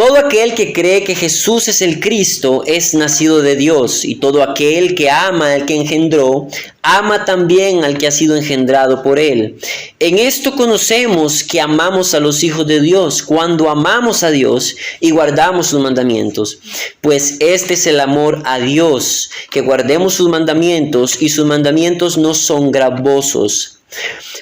Todo aquel que cree que Jesús es el Cristo es nacido de Dios, y todo aquel que ama al que engendró, ama también al que ha sido engendrado por él. En esto conocemos que amamos a los hijos de Dios, cuando amamos a Dios y guardamos sus mandamientos. Pues este es el amor a Dios, que guardemos sus mandamientos, y sus mandamientos no son gravosos.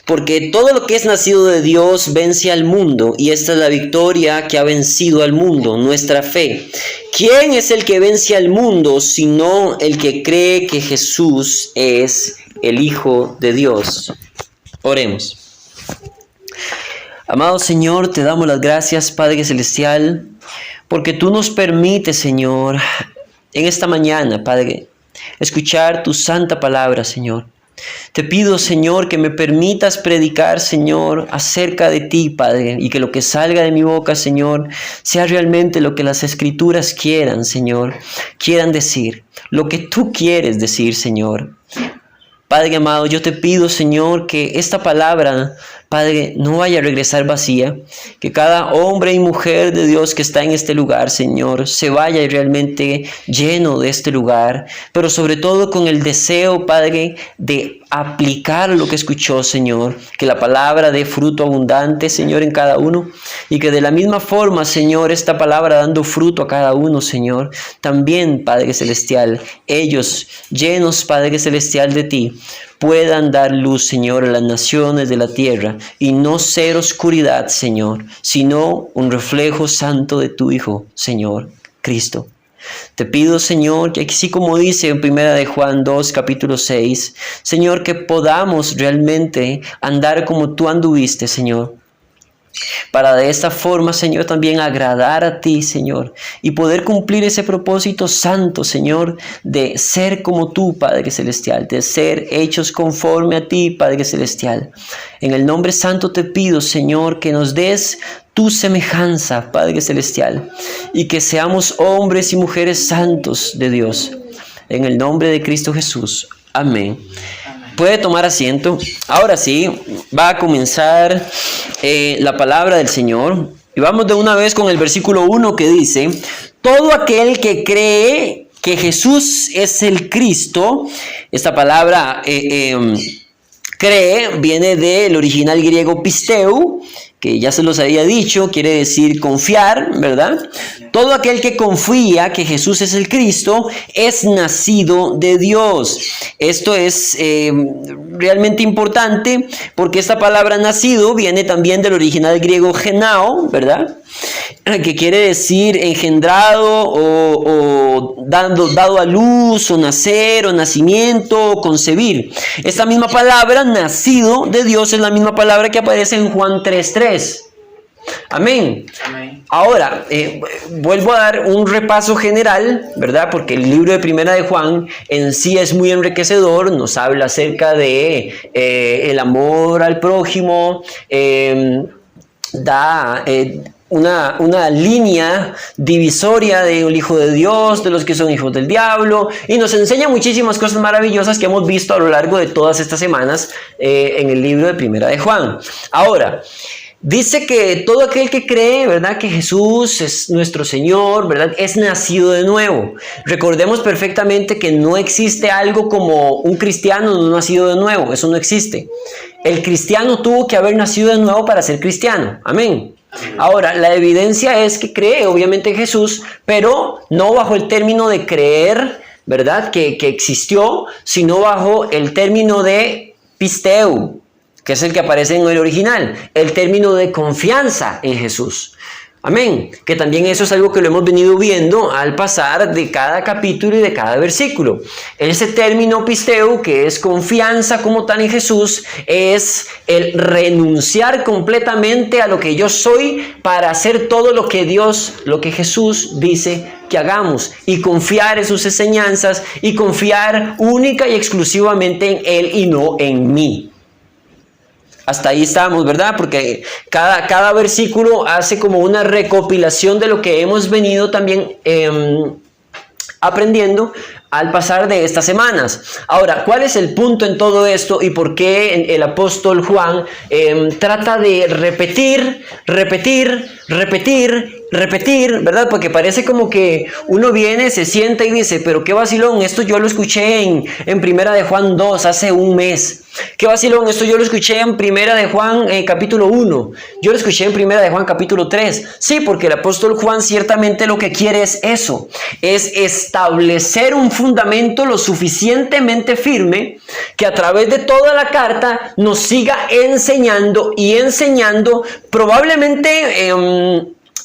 Porque todo lo que es nacido de Dios vence al mundo, y esta es la victoria que ha vencido al mundo, nuestra fe. ¿Quién es el que vence al mundo sino el que cree que Jesús es el Hijo de Dios? Oremos. Amado Señor, te damos las gracias, Padre Celestial, porque tú nos permites, Señor, en esta mañana, Padre, escuchar tu santa palabra, Señor. Te pido, Señor, que me permitas predicar, Señor, acerca de ti, Padre, y que lo que salga de mi boca, Señor, sea realmente lo que las Escrituras quieran, Señor, quieran decir, lo que tú quieres decir, Señor. Padre amado, yo te pido, Señor, que esta palabra, Padre, no vaya a regresar vacía, que cada hombre y mujer de Dios que está en este lugar, Señor, se vaya realmente lleno de este lugar, pero sobre todo con el deseo, Padre, de aplicar lo que escuchó, Señor, que la palabra dé fruto abundante, Señor, en cada uno, y que de la misma forma, Señor, esta palabra dando fruto a cada uno, Señor, también, Padre Celestial, ellos llenos, Padre Celestial, de ti, puedan dar luz, Señor, a las naciones de la tierra y no ser oscuridad, Señor, sino un reflejo santo de tu Hijo, Señor, Cristo. Te pido, Señor, que así como dice en 1 Juan 2, capítulo 6, Señor, que podamos realmente andar como tú anduviste, Señor, para de esta forma, Señor, también agradar a ti, Señor, y poder cumplir ese propósito santo, Señor, de ser como tú, Padre Celestial, de ser hechos conforme a ti, Padre Celestial. En el nombre santo te pido, Señor, que nos des tu semejanza, Padre Celestial, y que seamos hombres y mujeres santos de Dios. En el nombre de Cristo Jesús. Amén. Puede tomar asiento. Ahora sí, va a comenzar la palabra del Señor. Y vamos de una vez con el versículo 1 que dice: todo aquel que cree que Jesús es el Cristo. Esta palabra cree viene del original griego pisteu, que ya se los había dicho, quiere decir confiar, ¿verdad? Todo aquel que confía que Jesús es el Cristo es nacido de Dios. Esto es realmente importante porque esta palabra nacido viene también del original griego genao, ¿verdad? Que quiere decir engendrado o dado a luz, o nacer, o nacimiento, o concebir. Esta misma palabra, nacido de Dios, es la misma palabra que aparece en Juan 3:3. Amén. Amén. Ahora, vuelvo a dar un repaso general, ¿verdad? Porque el libro de Primera de Juan en sí es muy enriquecedor, nos habla acerca de el amor al prójimo, da una línea divisoria del Hijo de Dios, de los que son hijos del diablo, y nos enseña muchísimas cosas maravillosas que hemos visto a lo largo de todas estas semanas en el libro de Primera de Juan. Ahora, dice que todo aquel que cree, ¿verdad?, que Jesús es nuestro Señor, ¿verdad?, es nacido de nuevo. Recordemos perfectamente que no existe algo como un cristiano no nacido de nuevo. Eso no existe. El cristiano tuvo que haber nacido de nuevo para ser cristiano. Amén. Ahora, la evidencia es que cree, obviamente, en Jesús, pero no bajo el término de creer, ¿verdad?, que existió, sino bajo el término de pisteu, que es el que aparece en el original, el término de confianza en Jesús. Amén. Que también eso es algo que lo hemos venido viendo al pasar de cada capítulo y de cada versículo. Ese término pisteu, que es confianza como tal en Jesús, es el renunciar completamente a lo que yo soy para hacer todo lo que Jesús dice que hagamos, y confiar en sus enseñanzas y confiar única y exclusivamente en Él y no en mí. Hasta ahí estamos, ¿verdad? Porque cada versículo hace como una recopilación de lo que hemos venido también aprendiendo al pasar de estas semanas. Ahora, ¿cuál es el punto en todo esto y por qué el apóstol Juan trata de repetir repetir, ¿verdad? Porque parece como que uno viene, se sienta y dice, pero qué vacilón, esto yo lo escuché en Primera de Juan 2 hace un mes. Qué vacilón, esto yo lo escuché en Primera de Juan capítulo 1. Yo lo escuché en Primera de Juan capítulo 3. Sí, porque el apóstol Juan ciertamente lo que quiere es eso, es establecer un fundamento lo suficientemente firme que a través de toda la carta nos siga enseñando y enseñando, probablemente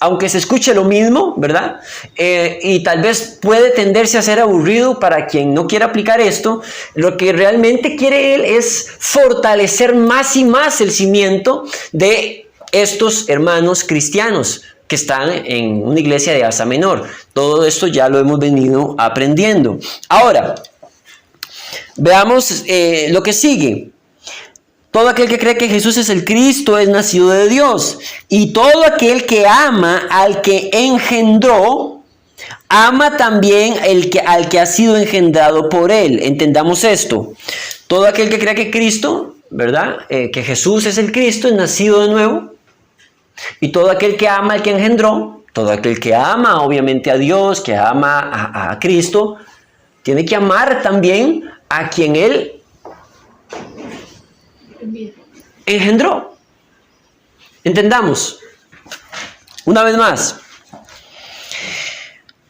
aunque se escuche lo mismo, ¿verdad? Y tal vez puede tenderse a ser aburrido para quien no quiera aplicar esto. Lo que realmente quiere él es fortalecer más y más el cimiento de estos hermanos cristianos que están en una iglesia de Asia Menor. Todo esto ya lo hemos venido aprendiendo. Ahora, veamos lo que sigue. Todo aquel que cree que Jesús es el Cristo es nacido de Dios. Y todo aquel que ama al que engendró, ama también al que ha sido engendrado por él. Entendamos esto. Todo aquel que cree que Cristo, ¿verdad? Que Jesús es el Cristo, es nacido de nuevo. Y todo aquel que ama al que engendró, todo aquel que ama obviamente a Dios, que ama a Cristo, tiene que amar también a quien él engendró. Entendamos. Una vez más.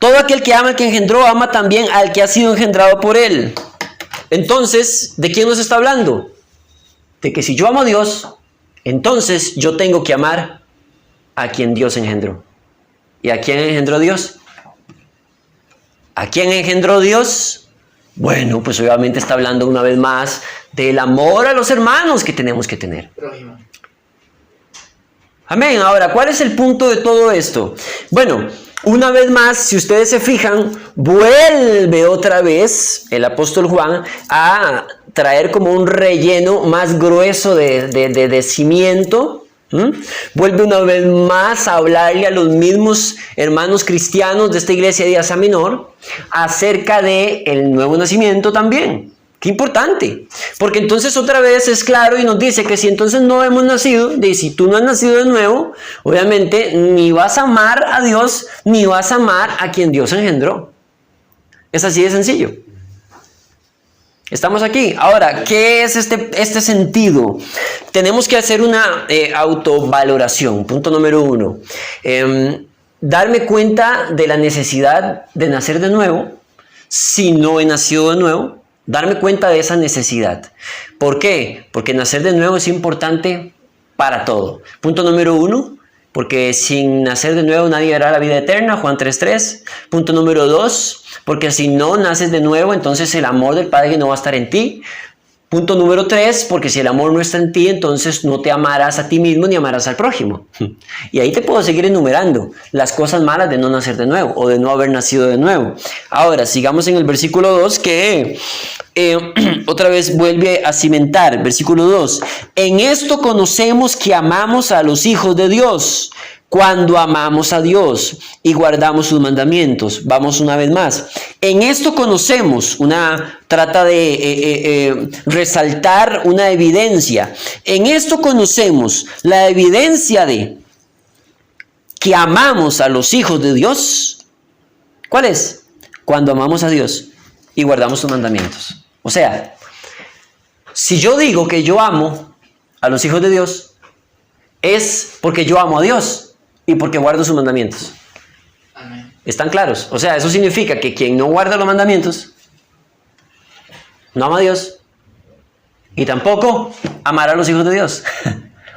Todo aquel que ama al que engendró, ama también al que ha sido engendrado por él. Entonces, ¿de quién nos está hablando? De que si yo amo a Dios, entonces yo tengo que amar a quien Dios engendró. ¿Y a quién engendró Dios? ¿A quién engendró Dios? Bueno, pues obviamente está hablando una vez más del amor a los hermanos que tenemos que tener. Amén. Ahora, ¿cuál es el punto de todo esto? Bueno, una vez más, si ustedes se fijan, vuelve otra vez el apóstol Juan a traer como un relleno más grueso de cimiento. Vuelve una vez más a hablarle a los mismos hermanos cristianos de esta iglesia de Asia Menor acerca del nuevo nacimiento también. Qué importante, porque entonces otra vez es claro y nos dice que si entonces no hemos nacido, si tú no has nacido de nuevo, obviamente ni vas a amar a Dios, ni vas a amar a quien Dios engendró. Es así de sencillo. Estamos aquí. Ahora, ¿qué es este sentido? Tenemos que hacer una autovaloración. Punto número 1. Darme cuenta de la necesidad de nacer de nuevo. Si no he nacido de nuevo, darme cuenta de esa necesidad. ¿Por qué? Porque nacer de nuevo es importante para todo. Punto número 1. Porque sin nacer de nuevo nadie verá la vida eterna, Juan 3:3. Punto número 2, porque si no naces de nuevo, entonces el amor del Padre no va a estar en ti. Punto número 3, porque si el amor no está en ti, entonces no te amarás a ti mismo ni amarás al prójimo. Y ahí te puedo seguir enumerando las cosas malas de no nacer de nuevo o de no haber nacido de nuevo. Ahora, sigamos en el versículo 2 que otra vez vuelve a cimentar. Versículo 2. En esto conocemos que amamos a los hijos de Dios, cuando amamos a Dios y guardamos sus mandamientos. Vamos una vez más. En esto conocemos, trata de resaltar una evidencia. En esto conocemos la evidencia de que amamos a los hijos de Dios. ¿Cuál es? Cuando amamos a Dios y guardamos sus mandamientos. O sea, si yo digo que yo amo a los hijos de Dios, es porque yo amo a Dios y porque guardo sus mandamientos. Amén. ¿Están claros? O sea, eso significa que quien no guarda los mandamientos no ama a Dios y tampoco amará a los hijos de Dios.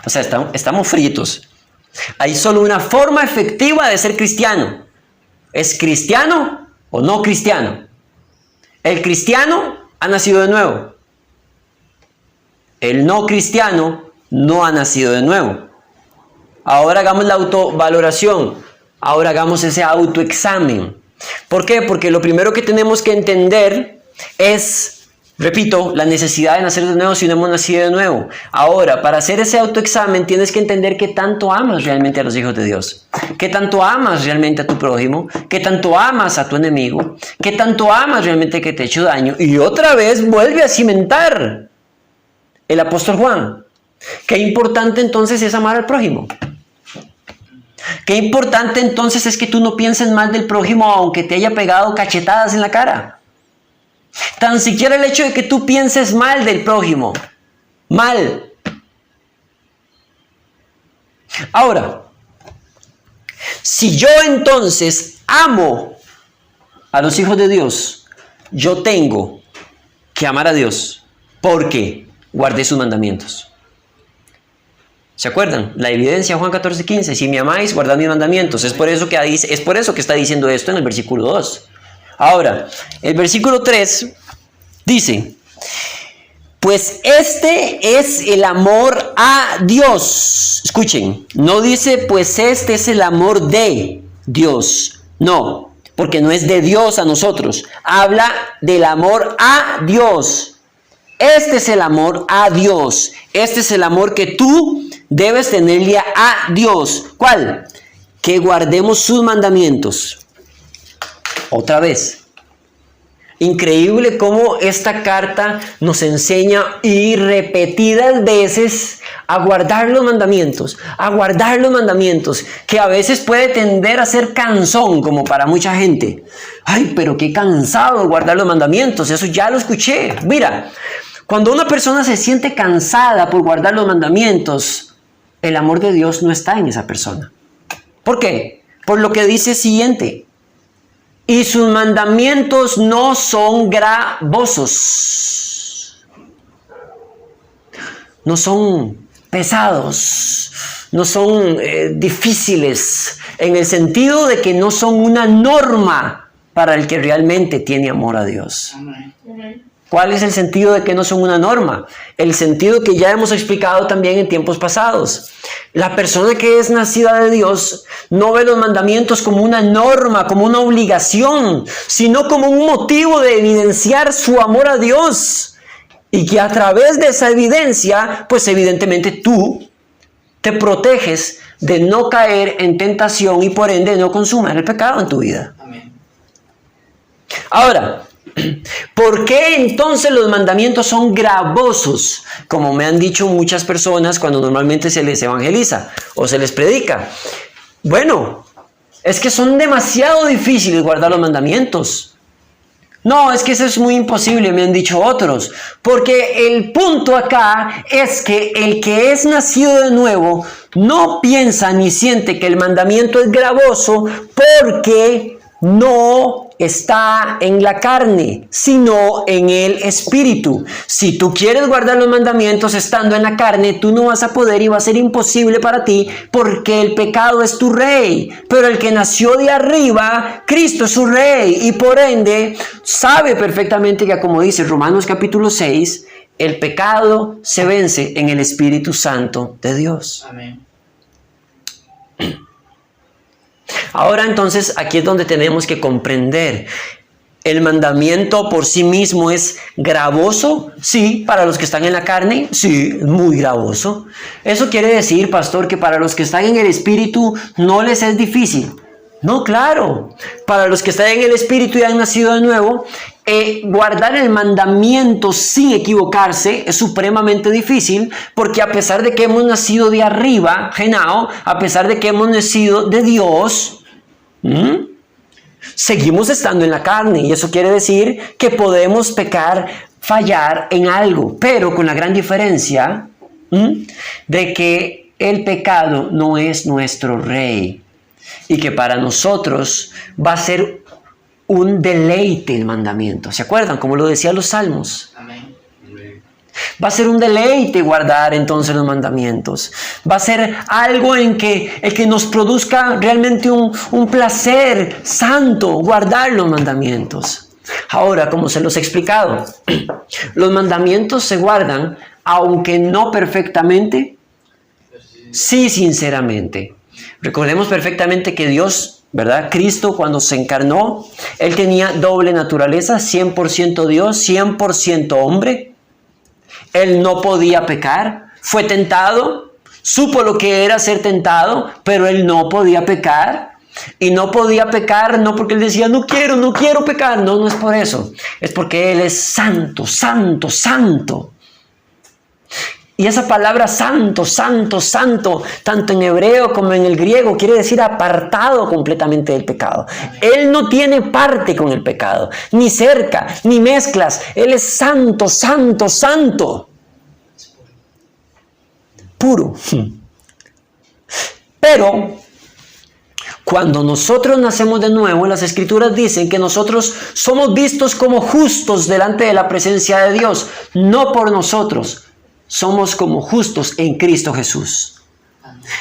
O sea, estamos fritos. Hay solo una forma efectiva de ser cristiano. ¿Es cristiano o no cristiano? El cristiano ha nacido de nuevo. El no cristiano no ha nacido de nuevo. Ahora hagamos la autovaloración. Ahora hagamos ese autoexamen. ¿Por qué? Porque lo primero que tenemos que entender es, repito, la necesidad de nacer de nuevo si no hemos nacido de nuevo. Ahora, para hacer ese autoexamen tienes que entender qué tanto amas realmente a los hijos de Dios. ¿Qué tanto amas realmente a tu prójimo? ¿Qué tanto amas a tu enemigo? ¿Qué tanto amas realmente que te ha hecho daño? Y otra vez vuelve a cimentar el apóstol Juan. Qué importante entonces es amar al prójimo. Qué importante entonces es que tú no pienses mal del prójimo aunque te haya pegado cachetadas en la cara. Tan siquiera el hecho de que tú pienses mal del prójimo. Mal. Ahora, si yo entonces amo a los hijos de Dios, yo tengo que amar a Dios porque guardé sus mandamientos. ¿Se acuerdan? La evidencia, Juan 14:15, si me amáis, guardad mis mandamientos. Es por eso que está diciendo esto en el versículo 2. Ahora, el versículo 3 dice, pues este es el amor a Dios. Escuchen, no dice, pues este es el amor de Dios. No, porque no es de Dios a nosotros. Habla del amor a Dios. Este es el amor a Dios. Este es el amor que tú debes tenerle a Dios. ¿Cuál? Que guardemos sus mandamientos. Otra vez. Increíble cómo esta carta nos enseña y repetidas veces a guardar los mandamientos, que a veces puede tender a ser cansón como para mucha gente. Ay, pero qué cansado guardar los mandamientos, eso ya lo escuché. Mira, cuando una persona se siente cansada por guardar los mandamientos, el amor de Dios no está en esa persona. ¿Por qué? Por lo que dice siguiente. Y sus mandamientos no son gravosos. No son pesados. No son difíciles. En el sentido de que no son una norma para el que realmente tiene amor a Dios. Amén. ¿Cuál es el sentido de que no son una norma? El sentido que ya hemos explicado también en tiempos pasados. La persona que es nacida de Dios no ve los mandamientos como una norma, como una obligación, sino como un motivo de evidenciar su amor a Dios. Y que a través de esa evidencia, pues evidentemente tú te proteges de no caer en tentación y por ende no consumar el pecado en tu vida. Amén. Ahora, ¿por qué entonces los mandamientos son gravosos? Como me han dicho muchas personas cuando normalmente se les evangeliza o se les predica. Bueno, es que son demasiado difíciles guardar los mandamientos. No, es que eso es muy imposible, me han dicho otros. Porque el punto acá es que el que es nacido de nuevo no piensa ni siente que el mandamiento es gravoso porque no está en la carne, sino en el espíritu. Si tú quieres guardar los mandamientos estando en la carne, tú no vas a poder y va a ser imposible para ti porque el pecado es tu rey. Pero el que nació de arriba, Cristo es su rey y por ende sabe perfectamente que, como dice Romanos capítulo 6, el pecado se vence en el Espíritu Santo de Dios. Amén. Ahora entonces aquí es donde tenemos que comprender. ¿El mandamiento por sí mismo es gravoso? Sí, para los que están en la carne, sí, muy gravoso. Eso quiere decir, pastor, que para los que están en el espíritu no les es difícil. No, claro. Para los que están en el espíritu y han nacido de nuevo, guardar el mandamiento sin equivocarse es supremamente difícil, porque a pesar de que hemos nacido de arriba, Genao, a pesar de que hemos nacido de Dios, seguimos estando en la carne, y eso quiere decir que podemos pecar, fallar en algo, pero con la gran diferencia de que el pecado no es nuestro rey y que para nosotros va a ser un deleite el mandamiento. ¿Se acuerdan? Como lo decían los salmos. Amén. Va a ser un deleite guardar entonces los mandamientos. Va a ser algo en que el que nos produzca realmente un placer santo guardar los mandamientos. Ahora, como se los he explicado, los mandamientos se guardan, aunque no perfectamente, sí sinceramente. Recordemos perfectamente que Dios, ¿verdad? Cristo cuando se encarnó, Él tenía doble naturaleza, 100% Dios, 100% hombre. Él no podía pecar, fue tentado, supo lo que era ser tentado, pero Él no podía pecar. Y no podía pecar no porque Él decía, no quiero pecar. No, no es por eso. Es porque Él es santo, santo, santo. Y esa palabra santo, santo, santo, tanto en hebreo como en el griego, quiere decir apartado completamente del pecado. Él no tiene parte con el pecado, ni cerca, ni mezclas. Él es santo, santo, santo. Puro. Pero cuando nosotros nacemos de nuevo, las Escrituras dicen que nosotros somos vistos como justos delante de la presencia de Dios, no por nosotros. Somos como justos en Cristo Jesús.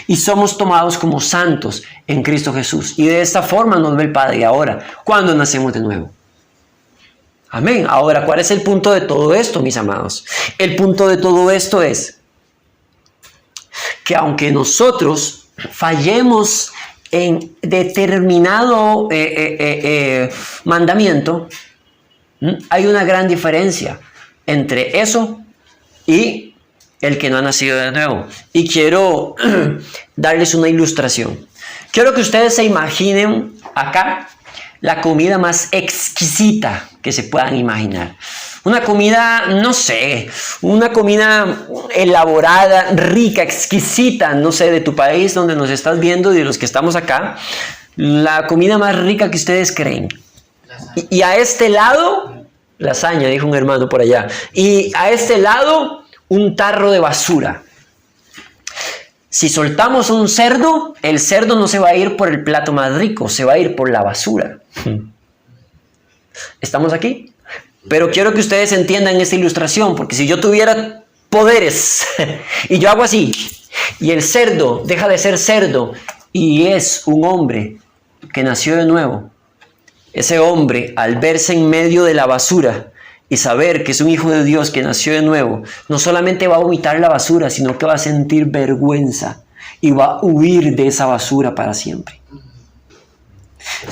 Y somos tomados como santos en Cristo Jesús. Y de esta forma nos ve el Padre ahora, cuando nacemos de nuevo. Amén. Ahora, ¿cuál es el punto de todo esto, mis amados? El punto de todo esto es que aunque nosotros fallemos en determinado mandamiento, hay una gran diferencia entre eso y el que no ha nacido de nuevo. Y quiero darles una ilustración. Quiero que ustedes se imaginen acá la comida más exquisita que se puedan imaginar. Una comida, no sé, una comida elaborada, rica, exquisita, no sé, de tu país donde nos estás viendo y de los que estamos acá. La comida más rica que ustedes creen. Y a este lado, lasaña, dijo un hermano por allá. Y a este lado, un tarro de basura. Si soltamos un cerdo, el cerdo no se va a ir por el plato más rico, se va a ir por la basura. ¿Estamos aquí? Pero quiero que ustedes entiendan esta ilustración, porque si yo tuviera poderes y yo hago así, y el cerdo deja de ser cerdo y es un hombre que nació de nuevo, ese hombre, al verse en medio de la basura y saber que es un hijo de Dios que nació de nuevo, no solamente va a vomitar la basura, sino que va a sentir vergüenza y va a huir de esa basura para siempre.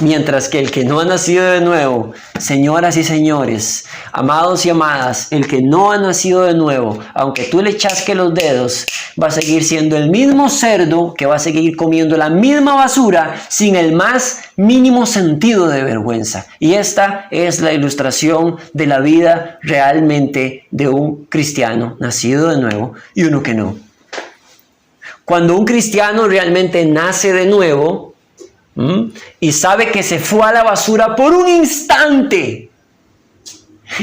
Mientras que el que no ha nacido de nuevo, señoras y señores, amados y amadas, el que no ha nacido de nuevo, aunque tú le chasques los dedos, va a seguir siendo el mismo cerdo que va a seguir comiendo la misma basura sin el más mínimo sentido de vergüenza. Y esta es la ilustración de la vida realmente de un cristiano nacido de nuevo y uno que no. Cuando un cristiano realmente nace de nuevo, y sabe que se fue a la basura por un instante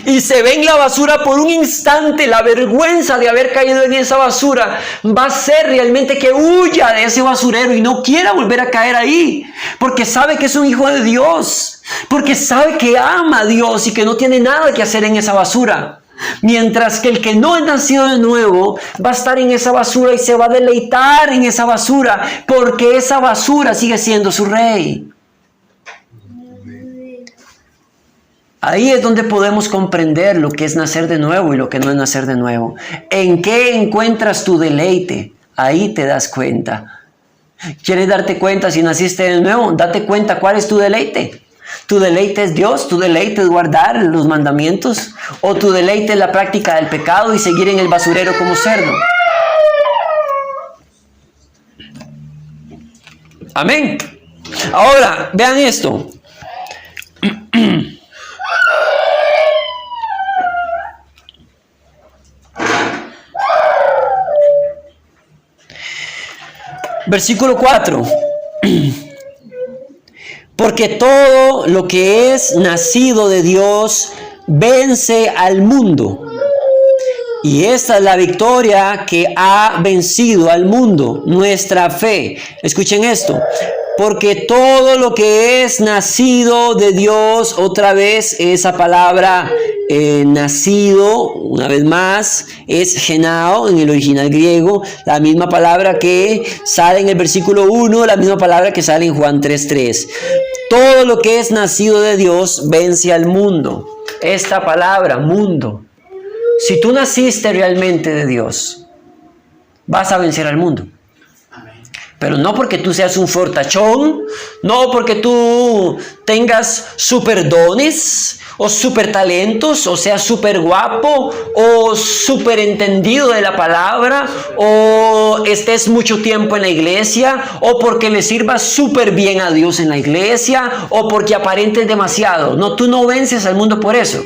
y se ve en la basura por un instante, la vergüenza de haber caído en esa basura va a ser realmente que huya de ese basurero y no quiera volver a caer ahí, porque sabe que es un hijo de Dios, porque sabe que ama a Dios y que no tiene nada que hacer en esa basura. Mientras que el que no ha nacido de nuevo va a estar en esa basura y se va a deleitar en esa basura, porque esa basura sigue siendo su rey. Ahí es donde podemos comprender lo que es nacer de nuevo y lo que no es nacer de nuevo. ¿En qué encuentras tu deleite? Ahí te das cuenta. ¿Quieres darte cuenta si naciste de nuevo? Date cuenta cuál es tu deleite. ¿Tu deleite es Dios? ¿Tu deleite es guardar los mandamientos? ¿O tu deleite es la práctica del pecado y seguir en el basurero como cerdo? Amén. Ahora, vean esto. Versículo 4. Porque todo lo que es nacido de Dios vence al mundo. Y esta es la victoria que ha vencido al mundo, nuestra fe. Escuchen esto. Porque todo lo que es nacido de Dios, otra vez esa palabra nacido, una vez más, es genao en el original griego, la misma palabra que sale en el versículo 1, la misma palabra que sale en Juan 3:3. Todo lo que es nacido de Dios vence al mundo. Esta palabra, mundo. Si tú naciste realmente de Dios, vas a vencer al mundo. Pero no porque tú seas un fortachón, no porque tú tengas super dones o super talentos, o seas super guapo o super entendido de la palabra, o estés mucho tiempo en la iglesia, o porque le sirvas súper bien a Dios en la iglesia, o porque aparentes demasiado. No, tú no vences al mundo por eso.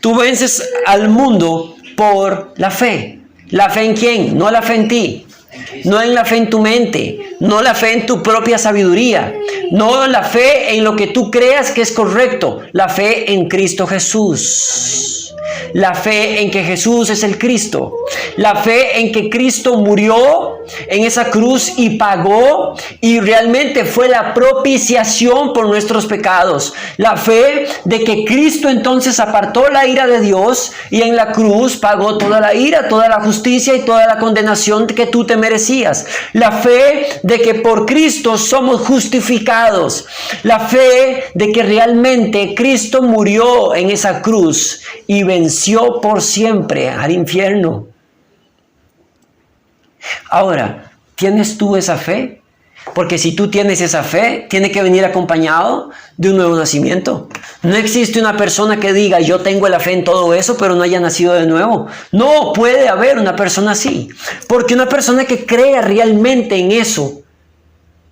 Tú vences al mundo por la fe. ¿La fe en quién? No la fe en ti. No en la fe en tu mente, no la fe en tu propia sabiduría, no la fe en lo que tú creas que es correcto, la fe en Cristo Jesús. La fe en que Jesús es el Cristo. La fe en que Cristo murió en esa cruz y pagó y realmente fue la propiciación por nuestros pecados. La fe de que Cristo entonces apartó la ira de Dios y en la cruz pagó toda la ira, toda la justicia y toda la condenación que tú te merecías. La fe de que por Cristo somos justificados. La fe de que realmente Cristo murió en esa cruz y venció por siempre al infierno. Ahora, ¿tienes tú esa fe? Porque si tú tienes esa fe, tiene que venir acompañado de un nuevo nacimiento. No existe una persona que diga, yo tengo la fe en todo eso, pero no haya nacido de nuevo. No puede haber una persona así. Porque una persona que crea realmente en eso,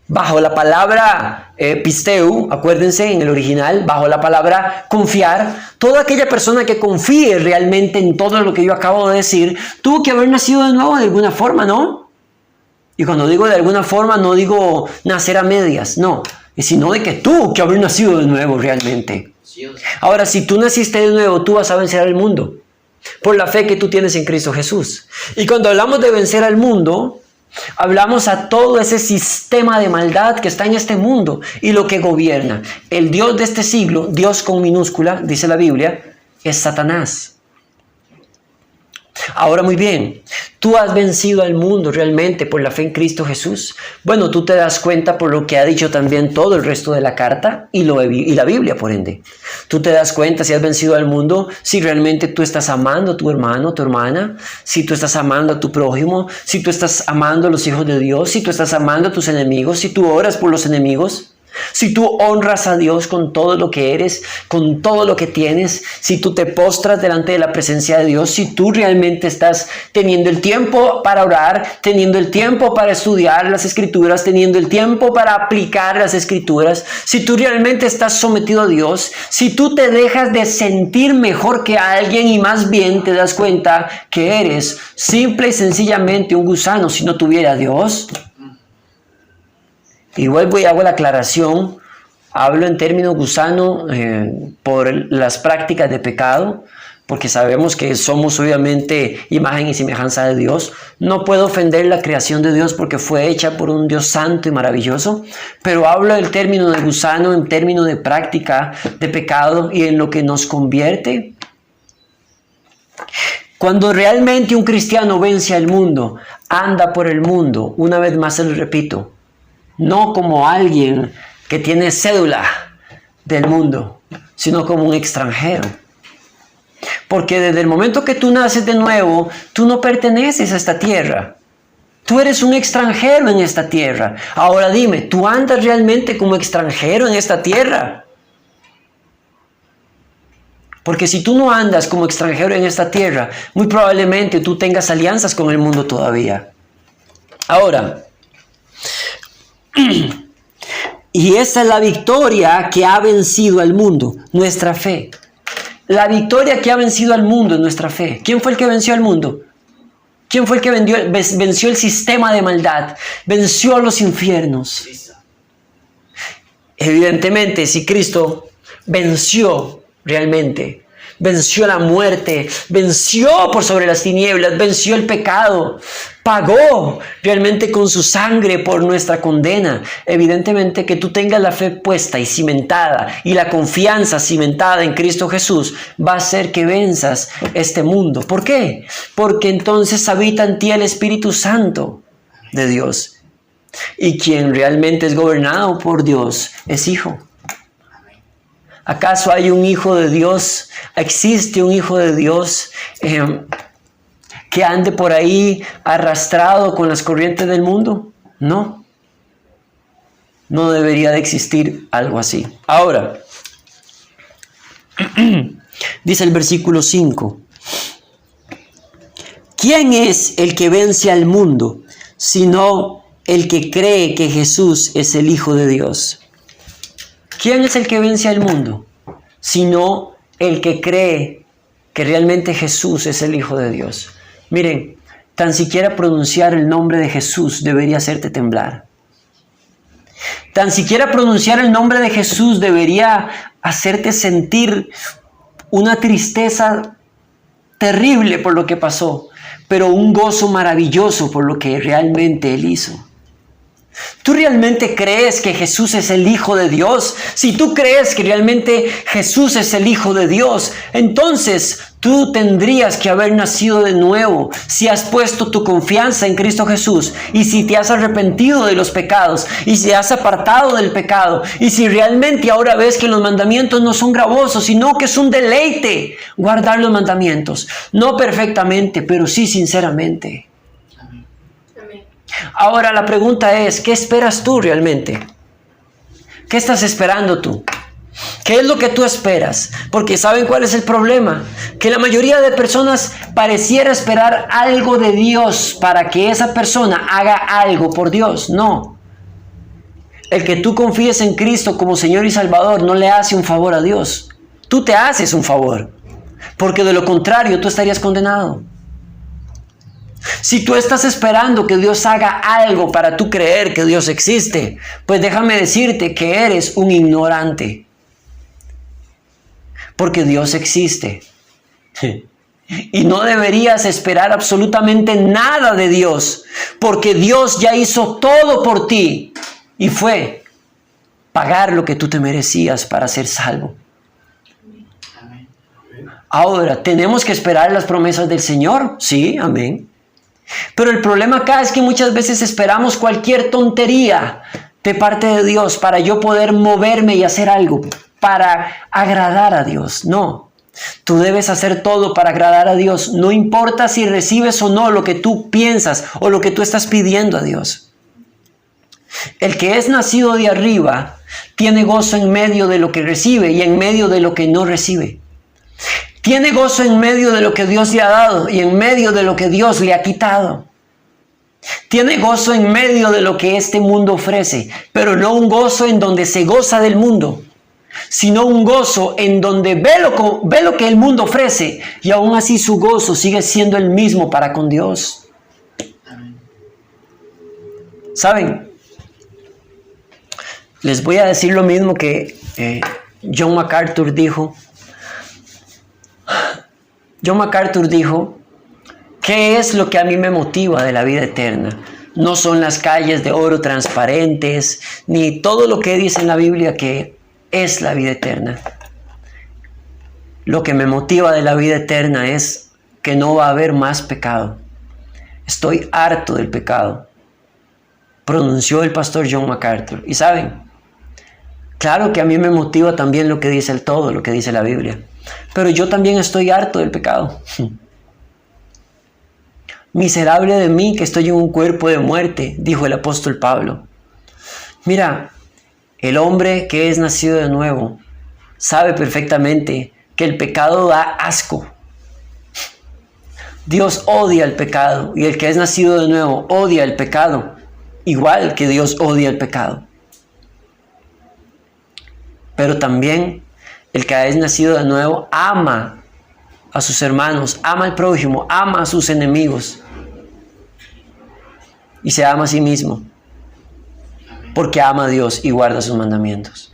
bajo la palabra pisteu, acuérdense en el original, bajo la palabra confiar, toda aquella persona que confíe realmente en todo lo que yo acabo de decir, tuvo que haber nacido de nuevo de alguna forma, ¿no? Y cuando digo de alguna forma, no digo nacer a medias, no, sino de que tuvo que haber nacido de nuevo realmente. Ahora, si tú naciste de nuevo, tú vas a vencer al mundo por la fe que tú tienes en Cristo Jesús. Y cuando hablamos de vencer al mundo, hablamos a todo ese sistema de maldad que está en este mundo y lo que gobierna. El Dios de este siglo, Dios con minúscula, dice la Biblia, es Satanás. Ahora muy bien, ¿tú has vencido al mundo realmente por la fe en Cristo Jesús? Bueno, tú te das cuenta por lo que ha dicho también todo el resto de la carta y la Biblia, por ende. Tú te das cuenta si has vencido al mundo, si realmente tú estás amando a tu hermano, tu hermana, si tú estás amando a tu prójimo, si tú estás amando a los hijos de Dios, si tú estás amando a tus enemigos, si tú oras por los enemigos. Si tú honras a Dios con todo lo que eres, con todo lo que tienes, si tú te postras delante de la presencia de Dios, si tú realmente estás teniendo el tiempo para orar, teniendo el tiempo para estudiar las Escrituras, teniendo el tiempo para aplicar las Escrituras, si tú realmente estás sometido a Dios, si tú te dejas de sentir mejor que alguien y más bien te das cuenta que eres simple y sencillamente un gusano si no tuviera a Dios. Y vuelvo y hago la aclaración, hablo en términos gusano por las prácticas de pecado, porque sabemos que somos obviamente imagen y semejanza de Dios. No puedo ofender la creación de Dios porque fue hecha por un Dios santo y maravilloso, pero hablo del término de gusano en términos de práctica de pecado y en lo que nos convierte. Cuando realmente un cristiano vence al mundo, anda por el mundo, una vez más se lo repito, no como alguien que tiene cédula del mundo, sino como un extranjero. Porque desde el momento que tú naces de nuevo, tú no perteneces a esta tierra. Tú eres un extranjero en esta tierra. Ahora dime, ¿tú andas realmente como extranjero en esta tierra? Porque si tú no andas como extranjero en esta tierra, muy probablemente tú tengas alianzas con el mundo todavía. Ahora, y esa es la victoria que ha vencido al mundo, nuestra fe. La victoria que ha vencido al mundo es nuestra fe. ¿Quién fue el que venció al mundo? ¿Quién fue el que venció el sistema de maldad? Venció a los infiernos. Evidentemente, si Cristo venció realmente, venció la muerte, venció por sobre las tinieblas, venció el pecado, pagó realmente con su sangre por nuestra condena. Evidentemente que tú tengas la fe puesta y cimentada y la confianza cimentada en Cristo Jesús va a hacer que venzas este mundo. ¿Por qué? Porque entonces habita en ti el Espíritu Santo de Dios. Y quien realmente es gobernado por Dios es hijo. ¿Acaso hay un hijo de Dios? ¿Existe un hijo de Dios que ande por ahí arrastrado con las corrientes del mundo? No. No debería de existir algo así. Ahora, dice el versículo 5. ¿Quién es el que vence al mundo, sino el que cree que Jesús es el Hijo de Dios? ¿Quién es el que vence al mundo? Sino el que cree que realmente Jesús es el Hijo de Dios. Miren, tan siquiera pronunciar el nombre de Jesús debería hacerte temblar. Tan siquiera pronunciar el nombre de Jesús debería hacerte sentir una tristeza terrible por lo que pasó, pero un gozo maravilloso por lo que realmente Él hizo. ¿Tú realmente crees que Jesús es el Hijo de Dios? Si tú crees que realmente Jesús es el Hijo de Dios, entonces tú tendrías que haber nacido de nuevo si has puesto tu confianza en Cristo Jesús y si te has arrepentido de los pecados y si has apartado del pecado y si realmente ahora ves que los mandamientos no son gravosos, sino que es un deleite guardar los mandamientos. No perfectamente, pero sí sinceramente. Ahora la pregunta es, ¿qué esperas tú realmente? ¿Qué estás esperando tú? ¿Qué es lo que tú esperas? Porque ¿saben cuál es el problema? Que la mayoría de personas pareciera esperar algo de Dios para que esa persona haga algo por Dios. No. El que tú confíes en Cristo como Señor y Salvador no le hace un favor a Dios. Tú te haces un favor. Porque de lo contrario tú estarías condenado. Si tú estás esperando que Dios haga algo para tú creer que Dios existe, pues déjame decirte que eres un ignorante. Porque Dios existe. Y no deberías esperar absolutamente nada de Dios, porque Dios ya hizo todo por ti y fue pagar lo que tú te merecías para ser salvo. Ahora, ¿tenemos que esperar las promesas del Señor? Sí, amén. Pero el problema acá es que muchas veces esperamos cualquier tontería de parte de Dios para yo poder moverme y hacer algo para agradar a Dios. No, tú debes hacer todo para agradar a Dios. No importa si recibes o no lo que tú piensas o lo que tú estás pidiendo a Dios. El que es nacido de arriba tiene gozo en medio de lo que recibe y en medio de lo que no recibe. Tiene gozo en medio de lo que Dios le ha dado y en medio de lo que Dios le ha quitado. Tiene gozo en medio de lo que este mundo ofrece, pero no un gozo en donde se goza del mundo, sino un gozo en donde ve lo que el mundo ofrece y aún así su gozo sigue siendo el mismo para con Dios. ¿Saben? Les voy a decir lo mismo que John MacArthur dijo. John MacArthur dijo, ¿qué es lo que a mí me motiva de la vida eterna? No son las calles de oro transparentes, ni todo lo que dice en la Biblia que es la vida eterna. Lo que me motiva de la vida eterna es que no va a haber más pecado. Estoy harto del pecado, pronunció el pastor John MacArthur. Y saben, claro que a mí me motiva también lo que dice el todo, lo que dice la Biblia. Pero yo también estoy harto del pecado. Miserable de mí que estoy en un cuerpo de muerte, dijo el apóstol Pablo. Mira, el hombre que es nacido de nuevo sabe perfectamente que el pecado da asco. Dios odia el pecado y el que es nacido de nuevo odia el pecado, igual que Dios odia el pecado. Pero también el que es nacido de nuevo ama a sus hermanos, ama al prójimo, ama a sus enemigos y se ama a sí mismo porque ama a Dios y guarda sus mandamientos.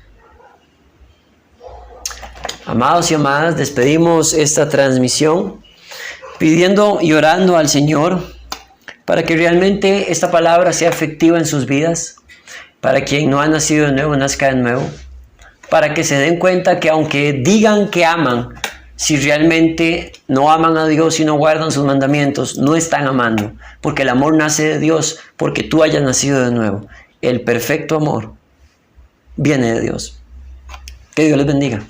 Amados y amadas, despedimos esta transmisión pidiendo y orando al Señor para que realmente esta palabra sea efectiva en sus vidas, para quien no ha nacido de nuevo, nazca de nuevo, para que se den cuenta que aunque digan que aman, si realmente no aman a Dios y no guardan sus mandamientos, no están amando, porque el amor nace de Dios, porque tú hayas nacido de nuevo. El perfecto amor viene de Dios. Que Dios les bendiga.